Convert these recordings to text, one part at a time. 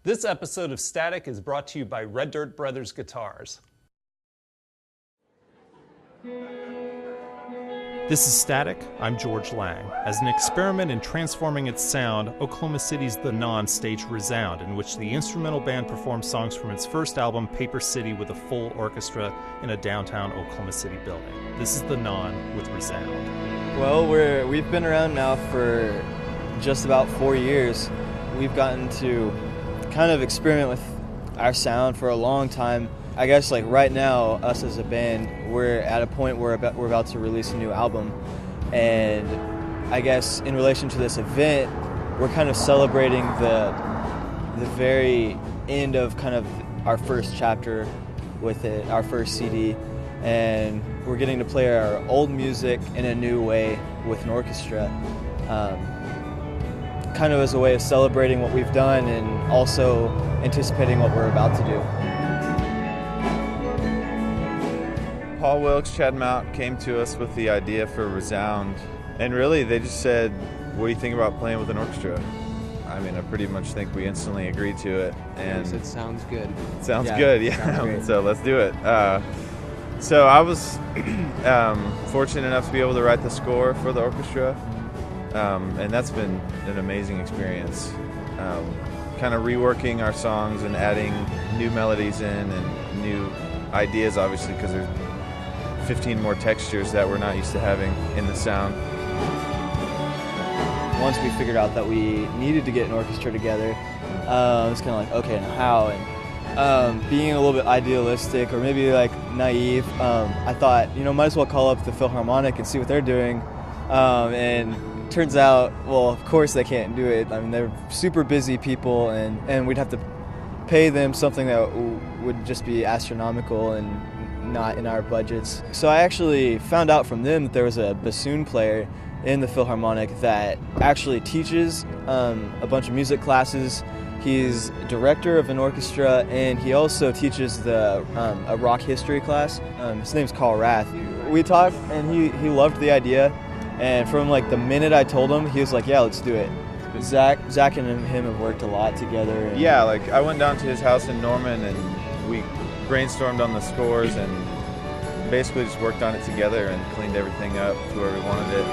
This episode of Static is brought to you by Red Dirt Brothers Guitars. This is Static, I'm George Lang. As an experiment in transforming its sound, Oklahoma City's The Non staged Resound, in which the instrumental band performed songs from its first album, Paper City, with a full orchestra in a downtown Oklahoma City building. This is The Non with Resound. Well, we've been around now for just about 4 years. We've gotten to kind of experiment with our sound for a long time. I guess like right now, us as a band, we're at a point where we're about to release a new album. And I guess in relation to this event, we're kind of celebrating the very end of kind of our first chapter with it, our first CD. And we're getting to play our old music in a new way with an orchestra. Kind of as a way of celebrating what we've done and also anticipating what we're about to do. Paul Wilkes, Chad Mount came to us with the idea for Resound, and really they just said, what do you think about playing with an orchestra? I mean, I pretty much think we instantly agreed to it. And it sounds good. It sounds good, yeah. Sounds so let's do it. So I was fortunate enough to be able to write the score for the orchestra. And that's been an amazing experience. Kind of reworking our songs and adding new melodies in and new ideas, obviously, because there's 15 more textures that we're not used to having in the sound. Once we figured out that we needed to get an orchestra together, it was kind of like, okay, now how? And being a little bit idealistic or maybe like naive, I thought, might as well call up the Philharmonic and see what they're doing. And turns out, well, of course they can't do it. I mean, they're super busy people, and we'd have to pay them something that would just be astronomical and not in our budgets. So I actually found out from them that there was a bassoon player in the Philharmonic that actually teaches a bunch of music classes. He's director of an orchestra, and he also teaches a rock history class. His name's Carl Rath. We talked, and he loved the idea. And from like the minute I told him, he was like, yeah, let's do it. Zach and him have worked a lot together. Yeah, like I went down to his house in Norman and we brainstormed on the scores and basically just worked on it together and cleaned everything up to where we wanted it.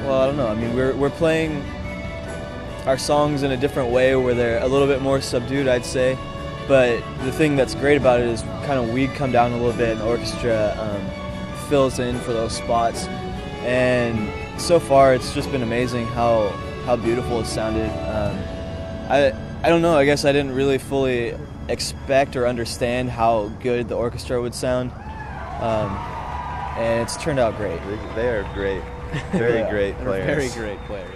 Well, I don't know. I mean, we're playing our songs in a different way where they're a little bit more subdued, I'd say. But the thing that's great about it is kind of we come down a little bit and the orchestra fills in for those spots. And so far it's just been amazing how beautiful it sounded. I don't know, I guess I didn't really fully expect or understand how good the orchestra would sound. And it's turned out great. They are great. Very great players. Very great players.